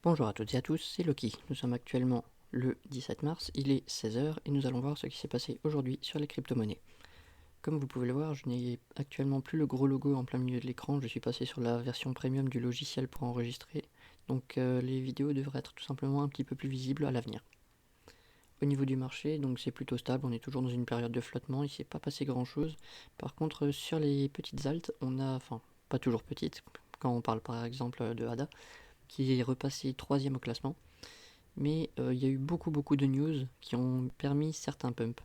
Bonjour à toutes et à tous, c'est Loki. Nous sommes actuellement le 17 mars, il est 16h et nous allons voir ce qui s'est passé aujourd'hui sur les crypto-monnaies. Comme vous pouvez le voir, je n'ai actuellement plus le gros logo en plein milieu de l'écran, je suis passé sur la version premium du logiciel pour enregistrer, donc les vidéos devraient être tout simplement un petit peu plus visibles à l'avenir. Au niveau du marché, donc c'est plutôt stable, on est toujours dans une période de flottement, il ne s'est pas passé grand chose. Par contre, sur les petites altes, on a, enfin pas toujours petites, quand on parle par exemple de ADA, qui est repassé 3ème au classement. Mais il y a eu beaucoup de news qui ont permis certains pumps.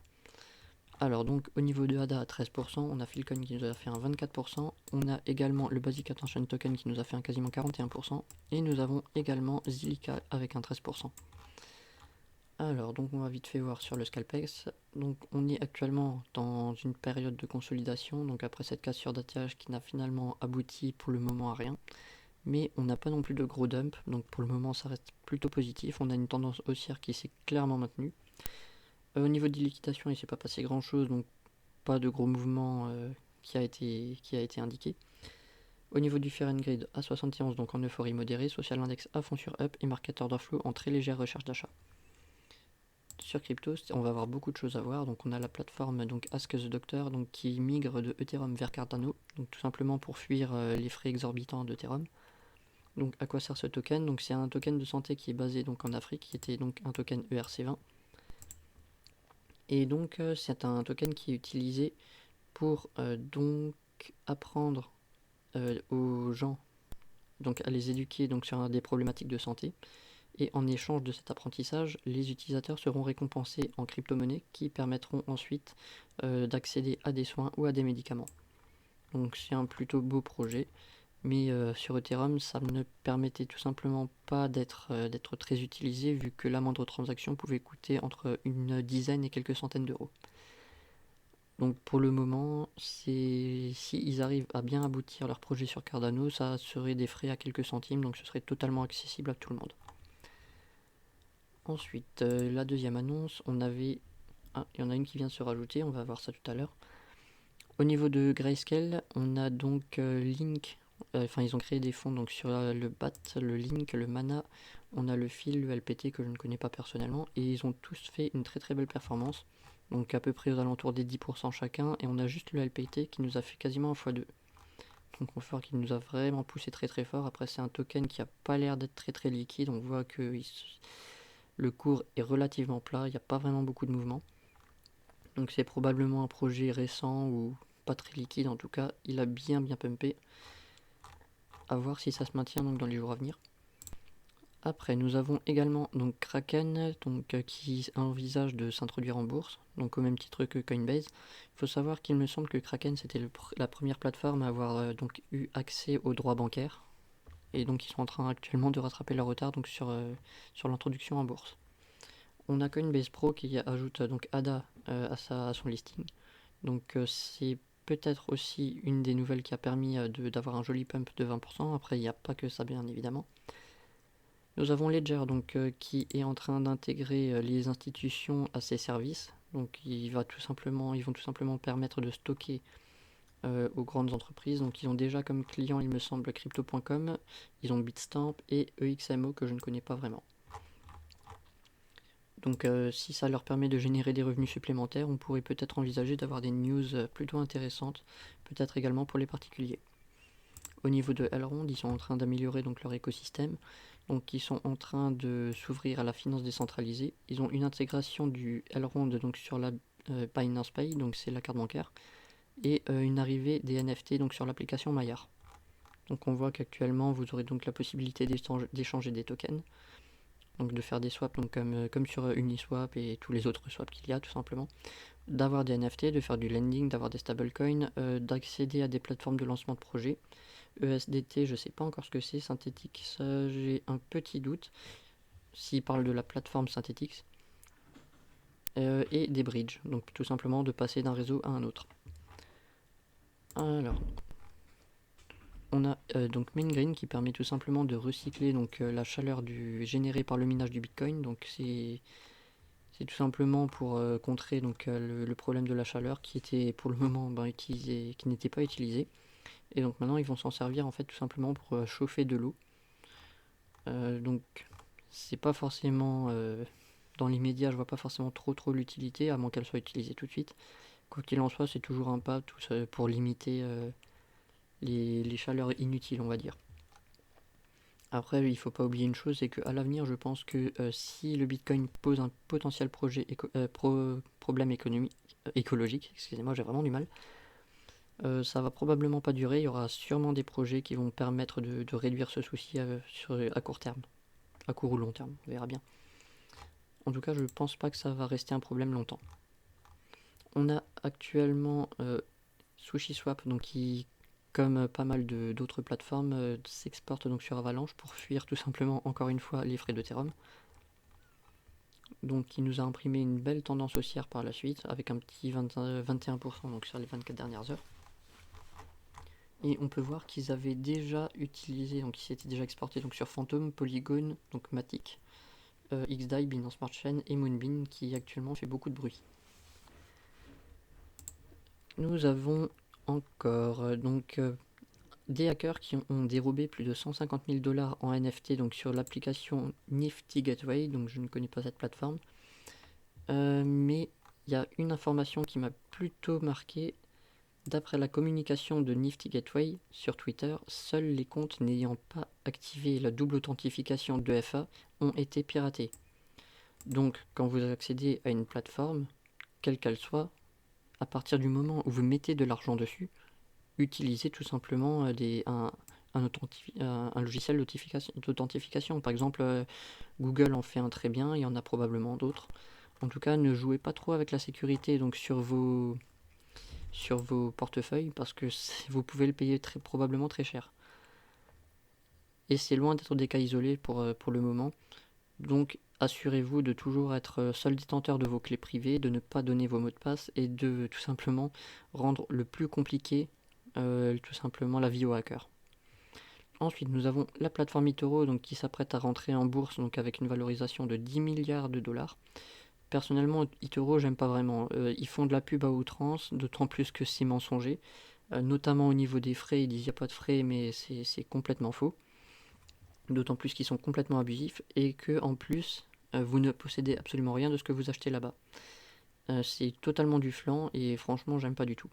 Alors donc au niveau de ADA à 13%, on a Philcoin qui nous a fait un 24%, on a également le Basic Attention Token qui nous a fait un quasiment 41%, et nous avons également Zilliqa avec un 13%. Alors donc on va vite fait voir sur le Scalpex, donc on est actuellement dans une période de consolidation, donc après cette cassure d'attachage qui n'a finalement abouti pour le moment à rien. Mais on n'a pas non plus de gros dump, donc pour le moment ça reste plutôt positif. On a une tendance haussière qui s'est clairement maintenue. Au niveau des liquidations, il ne s'est pas passé grand chose, donc pas de gros mouvement qui a été indiqué. Au niveau du Fear and Greed à 71, donc en euphorie modérée, Social Index à fond sur up et Market Order Flow en très légère recherche d'achat. Sur crypto, on va avoir beaucoup de choses à voir. Donc on a la plateforme donc Ask the Doctor, donc qui migre de Ethereum vers Cardano, donc tout simplement pour fuir les frais exorbitants d'Ethereum. Donc à quoi sert ce token? Donc c'est un token de santé qui est basé donc en Afrique, qui était donc un token ERC20. Et donc c'est un token qui est utilisé pour donc apprendre aux gens, donc à les éduquer donc sur des problématiques de santé. Et en échange de cet apprentissage, les utilisateurs seront récompensés en crypto-monnaies qui permettront ensuite d'accéder à des soins ou à des médicaments. Donc c'est un plutôt beau projet. Mais sur Ethereum, ça ne permettait tout simplement pas d'être très utilisé vu que la moindre transaction pouvait coûter entre une dizaine et quelques centaines d'euros. Donc pour le moment, si ils arrivent à bien aboutir leur projet sur Cardano, ça serait des frais à quelques centimes, donc ce serait totalement accessible à tout le monde. Ensuite, la deuxième annonce, il y en a une qui vient de se rajouter, on va voir ça tout à l'heure. Au niveau de Grayscale, on a donc Link. Ils ont créé des fonds donc sur le BAT, le Link, le Mana, on a le Fil, le LPT que je ne connais pas personnellement, et ils ont tous fait une très belle performance, donc à peu près aux alentours des 10% chacun, et on a juste le LPT qui nous a fait quasiment un x2. Donc on voit qu'il nous a vraiment poussé très fort. Après c'est un token qui a pas l'air d'être très liquide, on voit que le cours est relativement plat, il n'y a pas vraiment beaucoup de mouvement. Donc c'est probablement un projet récent ou pas très liquide, en tout cas il a bien pumpé. À voir si ça se maintient donc dans les jours à venir. Après nous avons également donc Kraken qui envisage de s'introduire en bourse, donc au même titre que Coinbase. Il faut savoir qu'il me semble que Kraken c'était la première plateforme à avoir donc eu accès aux droits bancaires, et donc ils sont en train actuellement de rattraper leur retard donc sur l'introduction en bourse. On a Coinbase Pro qui ajoute donc ADA à son listing. Donc c'est peut-être aussi une des nouvelles qui a permis d'avoir un joli pump de 20%. Après, il n'y a pas que ça, bien évidemment. Nous avons Ledger qui est en train d'intégrer les institutions à ses services. Donc ils vont tout simplement permettre de stocker aux grandes entreprises. Donc ils ont déjà comme client, il me semble, Crypto.com, ils ont Bitstamp et EXMO que je ne connais pas vraiment. Donc si ça leur permet de générer des revenus supplémentaires, on pourrait peut-être envisager d'avoir des news plutôt intéressantes, peut-être également pour les particuliers. Au niveau de Elrond, ils sont en train d'améliorer donc leur écosystème. Donc ils sont en train de s'ouvrir à la finance décentralisée. Ils ont une intégration du Elrond donc sur la Binance Pay, donc c'est la carte bancaire, et une arrivée des NFT donc sur l'application Maillard. Donc on voit qu'actuellement vous aurez donc la possibilité d'échanger des tokens, donc de faire des swaps donc comme sur Uniswap et tous les autres swaps qu'il y a tout simplement, d'avoir des NFT, de faire du lending, d'avoir des stablecoins, d'accéder à des plateformes de lancement de projets. ESDT, je sais pas encore ce que c'est. Synthetix, j'ai un petit doute s'il parle de la plateforme Synthetix. Et des bridges, donc tout simplement de passer d'un réseau à un autre. Alors, on a donc MainGreen qui permet tout simplement de recycler donc la chaleur générée par le minage du Bitcoin. Donc c'est tout simplement pour contrer donc le problème de la chaleur qui était pour le moment qui n'était pas utilisé. Et donc maintenant ils vont s'en servir en fait tout simplement pour chauffer de l'eau. Donc c'est pas forcément dans l'immédiat, je vois pas forcément trop l'utilité, à moins qu'elle soit utilisée tout de suite. Quoi qu'il en soit, c'est toujours un pas tout ça, pour limiter les chaleurs inutiles, on va dire. Après, il faut pas oublier une chose, c'est qu'à l'avenir, je pense que si le Bitcoin pose un potentiel problème écologique, excusez-moi, j'ai vraiment du mal, ça va probablement pas durer. Il y aura sûrement des projets qui vont permettre de réduire ce souci à court terme, à court ou long terme, on verra bien. En tout cas, je pense pas que ça va rester un problème longtemps. On a actuellement SushiSwap, donc qui, comme pas mal d'autres plateformes, s'exporte donc sur Avalanche pour fuir tout simplement, encore une fois, les frais d'Ethereum. Donc il nous a imprimé une belle tendance haussière par la suite, avec un petit 21% donc sur les 24 dernières heures. Et on peut voir qu'ils avaient déjà utilisé, donc ils s'étaient déjà exportés donc sur Phantom, Polygon, donc Matic, XDAI, Binance Smart Chain et Moonbeam qui actuellement fait beaucoup de bruit. Nous avons encore des hackers qui ont dérobé plus de 150 000 $ en NFT donc sur l'application Nifty Gateway, donc je ne connais pas cette plateforme. Mais il y a une information qui m'a plutôt marqué. D'après la communication de Nifty Gateway sur Twitter, seuls les comptes n'ayant pas activé la double authentification de FA ont été piratés. Donc quand vous accédez à une plateforme, quelle qu'elle soit, à partir du moment où vous mettez de l'argent dessus, utilisez tout simplement un logiciel d'authentification. Par exemple, Google en fait un très bien, il y en a probablement d'autres. En tout cas, ne jouez pas trop avec la sécurité donc sur vos portefeuilles parce que vous pouvez le payer probablement très cher. Et c'est loin d'être des cas isolés pour le moment. Donc assurez-vous de toujours être seul détenteur de vos clés privées, de ne pas donner vos mots de passe et de tout simplement rendre le plus compliqué tout simplement la vie aux hackers. Ensuite, nous avons la plateforme eToro donc, qui s'apprête à rentrer en bourse donc, avec une valorisation de 10 milliards de dollars. Personnellement, eToro, j'aime pas vraiment. Ils font de la pub à outrance, d'autant plus que c'est mensonger. Notamment au niveau des frais, ils disent qu'il n'y a pas de frais, mais c'est complètement faux. D'autant plus qu'ils sont complètement abusifs et que en plus, vous ne possédez absolument rien de ce que vous achetez là-bas. C'est totalement du flan et franchement, j'aime pas du tout.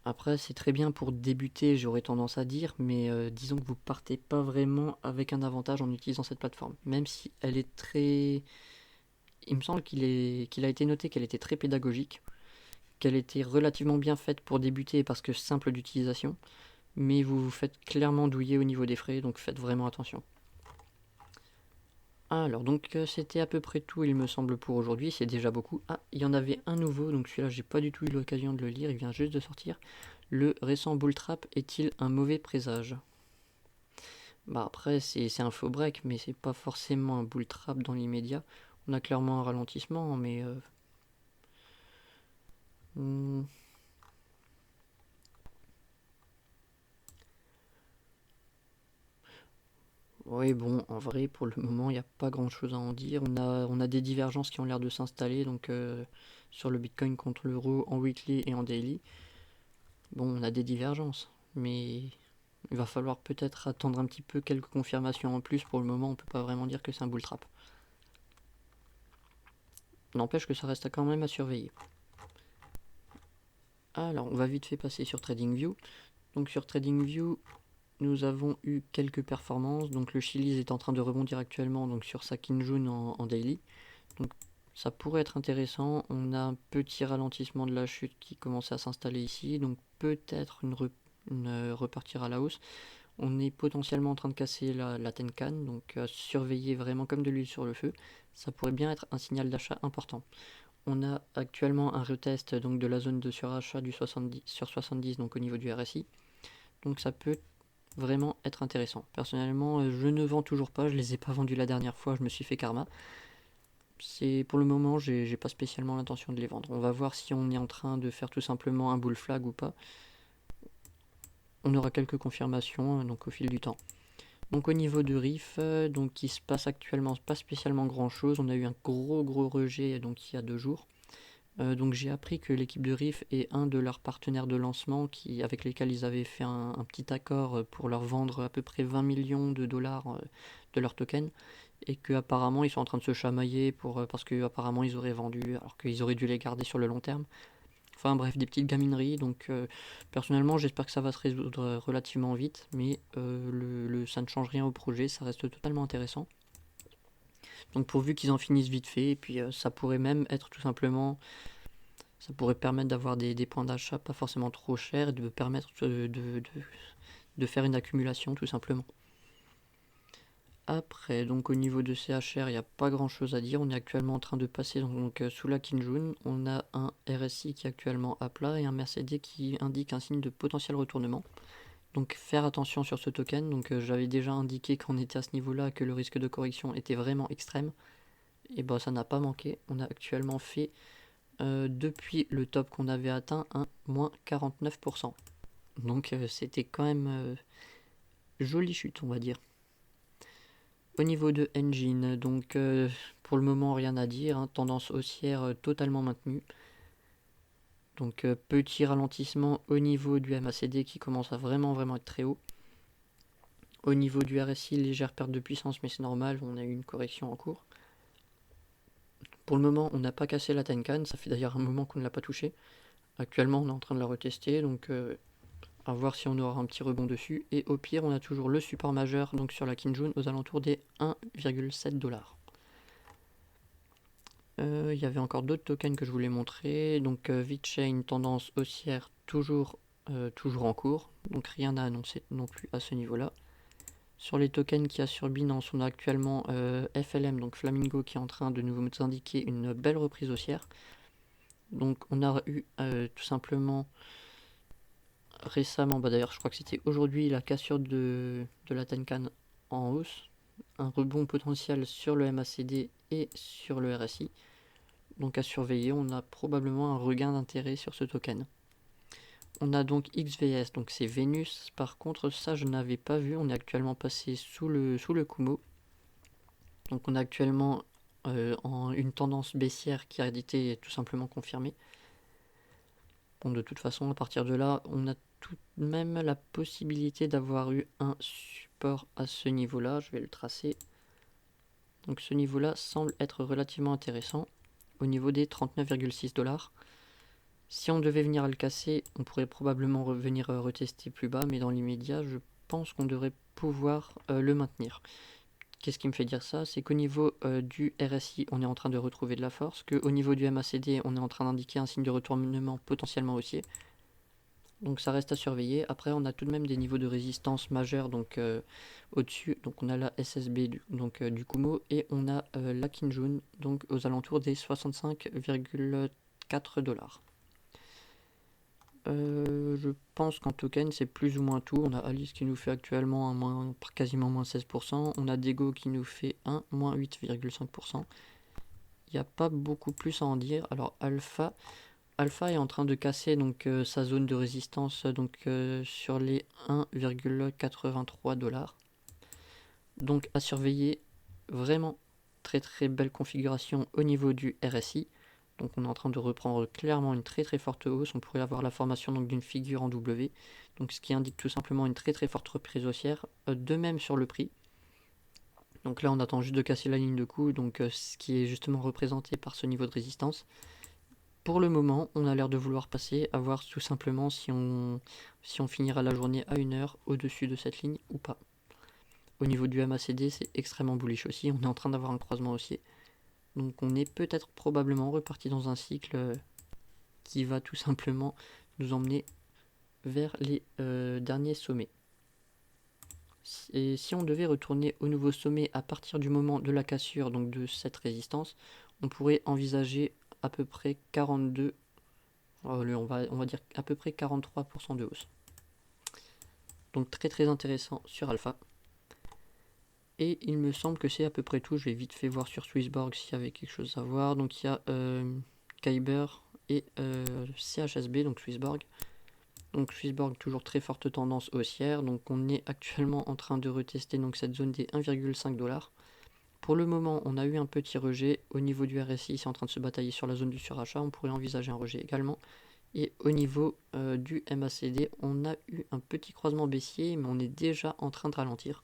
Après, c'est très bien pour débuter, j'aurais tendance à dire, mais disons que vous partez pas vraiment avec un avantage en utilisant cette plateforme. Même si elle est très... Il me semble qu'il a été noté qu'elle était très pédagogique, qu'elle était relativement bien faite pour débuter parce que simple d'utilisation, mais vous vous faites clairement douiller au niveau des frais, donc faites vraiment attention. Alors, donc c'était à peu près tout, il me semble, pour aujourd'hui, c'est déjà beaucoup. Ah, il y en avait un nouveau, donc celui-là, j'ai pas du tout eu l'occasion de le lire, il vient juste de sortir. Le récent bull trap est-il un mauvais présage? Bah après, c'est un faux break, mais c'est pas forcément un bull trap dans l'immédiat. On a clairement un ralentissement, mais... Oui, bon, en vrai, pour le moment, il n'y a pas grand-chose à en dire. On a des divergences qui ont l'air de s'installer, donc sur le Bitcoin contre l'euro en weekly et en daily. Bon, on a des divergences, mais il va falloir peut-être attendre un petit peu quelques confirmations en plus. Pour le moment, on peut pas vraiment dire que c'est un bull trap. N'empêche que ça reste quand même à surveiller. Alors, on va vite fait passer sur TradingView. Donc sur TradingView, nous avons eu quelques performances. Donc le Chiliz est en train de rebondir actuellement donc sur sa Kinjun en daily. Donc ça pourrait être intéressant. On a un petit ralentissement de la chute qui commence à s'installer ici. Donc peut-être repartir à la hausse. On est potentiellement en train de casser la Tenkan. Donc surveiller vraiment comme de l'huile sur le feu. Ça pourrait bien être un signal d'achat important. On a actuellement un retest donc, de la zone de surachat du 70 sur 70 donc au niveau du RSI. Donc ça peut vraiment être intéressant. Personnellement, je ne vends toujours pas, je les ai pas vendus la dernière fois, je me suis fait karma. C'est pour le moment, j'ai pas spécialement l'intention de les vendre. On va voir si on est en train de faire tout simplement un bull flag ou pas. On aura quelques confirmations donc au fil du temps. Donc au niveau de RIF, donc il se passe actuellement pas spécialement grand chose. On a eu un gros rejet donc il y a 2 jours. Donc j'ai appris que l'équipe de RIF est un de leurs partenaires de lancement avec lesquels ils avaient fait un petit accord pour leur vendre à peu près 20 millions de dollars de leurs tokens et que apparemment ils sont en train de se chamailler parce que apparemment ils auraient vendu alors qu'ils auraient dû les garder sur le long terme. Enfin bref, des petites gamineries, donc personnellement j'espère que ça va se résoudre relativement vite, mais ça ne change rien au projet, ça reste totalement intéressant. Donc pourvu qu'ils en finissent vite fait, et puis ça pourrait même être tout simplement, ça pourrait permettre d'avoir des points d'achat pas forcément trop chers et de permettre de faire une accumulation tout simplement. Après, donc au niveau de CHR, il n'y a pas grand chose à dire. On est actuellement en train de passer donc, sous la Kinjun. On a un RSI qui est actuellement à plat et un Mercedes qui indique un signe de potentiel retournement. Donc faire attention sur ce token. Donc j'avais déjà indiqué qu'on était à ce niveau-là, que le risque de correction était vraiment extrême. Et bah ça n'a pas manqué. On a actuellement fait, depuis le top qu'on avait atteint, un moins 49%. Donc c'était quand même jolie chute, on va dire. Au niveau de Engine, donc pour le moment rien à dire, hein, tendance haussière totalement maintenue. Donc petit ralentissement au niveau du MACD qui commence à vraiment être très haut. Au niveau du RSI, légère perte de puissance mais c'est normal, on a eu une correction en cours. Pour le moment on n'a pas cassé la Tenkan, ça fait d'ailleurs un moment qu'on ne l'a pas touché. Actuellement on est en train de la retester, donc à voir si on aura un petit rebond dessus. Et au pire on a toujours le support majeur donc sur la Kinjun aux alentours des 1,7$. Il y avait encore d'autres tokens que je voulais montrer. Donc VeChain, tendance haussière toujours en cours. Donc rien à annoncer non plus à ce niveau-là. Sur les tokens qu'il y a sur Binance, on a actuellement FLM, donc Flamingo, qui est en train de nous indiquer une belle reprise haussière. Donc on a eu tout simplement récemment, d'ailleurs je crois que c'était aujourd'hui, la cassure de la Tenkan en hausse. Un rebond potentiel sur le MACD et sur le RSI. Donc à surveiller, on a probablement un regain d'intérêt sur ce token. On a donc XVS, donc c'est Vénus. Par contre, ça je n'avais pas vu. On est actuellement passé sous le Kumo. Donc on a actuellement une tendance baissière qui a été tout simplement confirmée. Bon, de toute façon, à partir de là, on a tout de même la possibilité d'avoir eu un support à ce niveau-là. Je vais le tracer. Donc ce niveau-là semble être relativement intéressant au niveau des 39,6$. Si on devait venir à le casser, on pourrait probablement revenir retester plus bas, mais dans l'immédiat, je pense qu'on devrait pouvoir le maintenir. Qu'est-ce qui me fait dire ça? C'est qu'au niveau du RSI, on est en train de retrouver de la force, qu'au niveau du MACD, on est en train d'indiquer un signe de retournement potentiellement haussier. Donc ça reste à surveiller. Après, on a tout de même des niveaux de résistance majeurs, donc au-dessus. Donc on a la SSB du Kumo et on a la Kinjun, donc aux alentours des 65,4$. Je pense qu'en token c'est plus ou moins tout. On a Alice qui nous fait actuellement quasiment moins 16%. On a Dego qui nous fait un moins 8,5%. Il n'y a pas beaucoup plus à en dire. Alors Alpha est en train de casser donc sa zone de résistance donc sur les 1,83$. Donc à surveiller, vraiment très belle configuration au niveau du RSI. Donc on est en train de reprendre clairement une très forte hausse. On pourrait avoir la formation d'une figure en W. Donc ce qui indique tout simplement une très forte reprise haussière. De même sur le prix. Donc là on attend juste de casser la ligne de coup. Donc ce qui est justement représenté par ce niveau de résistance. Pour le moment on a l'air de vouloir passer. À voir tout simplement si on finira la journée à 1 heure au-dessus de cette ligne ou pas. Au niveau du MACD c'est extrêmement bullish aussi. On est en train d'avoir un croisement haussier. Donc on est peut-être probablement reparti dans un cycle qui va tout simplement nous emmener vers les derniers sommets. Et si on devait retourner au nouveau sommet à partir du moment de la cassure donc de cette résistance, on pourrait envisager à peu près 42, on va dire à peu près 43% de hausse. Donc très intéressant sur Alpha. Et il me semble que c'est à peu près tout. Je vais vite fait voir sur Swissborg s'il y avait quelque chose à voir. Donc il y a Kyber et CHSB, donc Swissborg. Donc Swissborg toujours très forte tendance haussière. Donc on est actuellement en train de retester donc cette zone des 1,5$. Pour le moment, on a eu un petit rejet. Au niveau du RSI, c'est en train de se batailler sur la zone du surachat. On pourrait envisager un rejet également. Et au niveau du MACD, on a eu un petit croisement baissier, mais on est déjà en train de ralentir.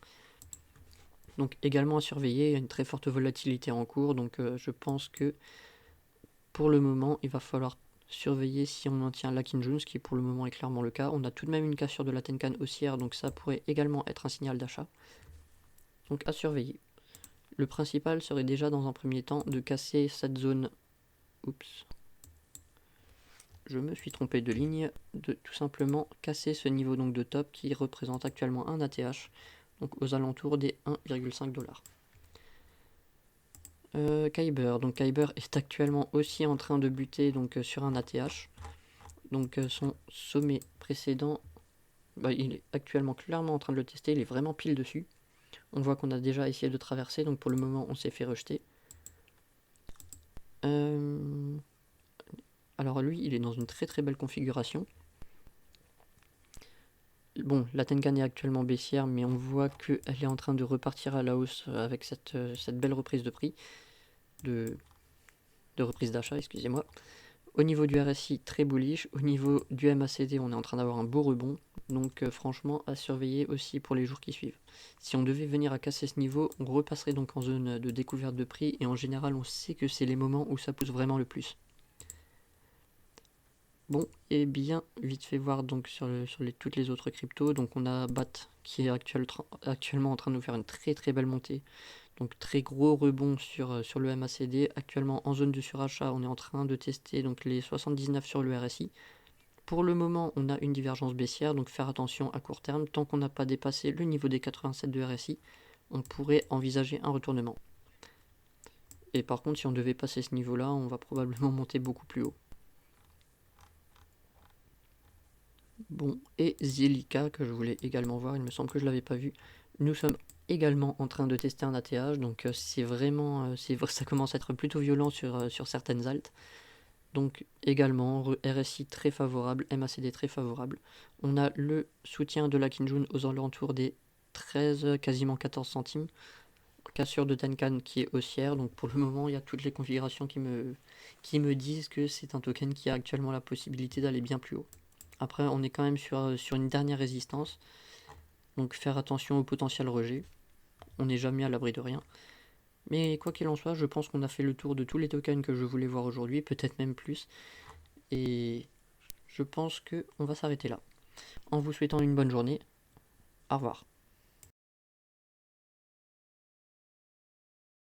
Donc également à surveiller, il y a une très forte volatilité en cours, donc je pense que pour le moment il va falloir surveiller si on maintient la Kinjun, ce qui pour le moment est clairement le cas. On a tout de même une cassure de la Tenkan haussière, donc ça pourrait également être un signal d'achat. Donc à surveiller. Le principal serait déjà dans un premier temps de casser cette zone. Oups. Je me suis trompé de ligne, de tout simplement casser ce niveau donc de top qui représente actuellement un ATH, donc aux alentours des 1,5 $. Kyber, donc Kyber est actuellement aussi en train de buter donc sur un ATH, donc son sommet précédent, il est actuellement clairement en train de le tester, il est vraiment pile dessus. On voit qu'on a déjà essayé de traverser, donc pour le moment on s'est fait rejeter. Alors lui, il est dans une très très belle configuration. Bon, la Tenkan est actuellement baissière, mais on voit qu'elle est en train de repartir à la hausse avec cette belle reprise de prix, de reprise d'achat, excusez-moi. Au niveau du RSI, très bullish. Au niveau du MACD, on est en train d'avoir un beau rebond. Donc franchement, à surveiller aussi pour les jours qui suivent. Si on devait venir à casser ce niveau, on repasserait donc en zone de découverte de prix. Et en général, on sait que c'est les moments où ça pousse vraiment le plus. Bon, et bien, vite fait voir donc sur toutes les autres cryptos. Donc on a BAT qui est actuellement en train de nous faire une très très belle montée. Donc très gros rebond sur le MACD. Actuellement en zone de surachat, on est en train de tester donc les 79 sur le RSI. Pour le moment, on a une divergence baissière, donc faire attention à court terme. Tant qu'on n'a pas dépassé le niveau des 87 de RSI, on pourrait envisager un retournement. Et par contre, si on devait passer ce niveau-là, on va probablement monter beaucoup plus haut. Bon, et Zilliqa, que je voulais également voir, il me semble que je ne l'avais pas vu. Nous sommes également en train de tester un ATH, donc c'est vraiment, ça commence à être plutôt violent sur certaines altes. Donc également, RSI très favorable, MACD très favorable. On a le soutien de la Kinjun aux alentours des 13, quasiment 14 centimes. Cassure de Tenkan qui est haussière, donc pour le moment, il y a toutes les configurations qui me disent que c'est un token qui a actuellement la possibilité d'aller bien plus haut. Après, on est quand même sur une dernière résistance, donc faire attention au potentiel rejet. On n'est jamais à l'abri de rien. Mais quoi qu'il en soit, je pense qu'on a fait le tour de tous les tokens que je voulais voir aujourd'hui, peut-être même plus. Et je pense qu'on va s'arrêter là. En vous souhaitant une bonne journée. Au revoir.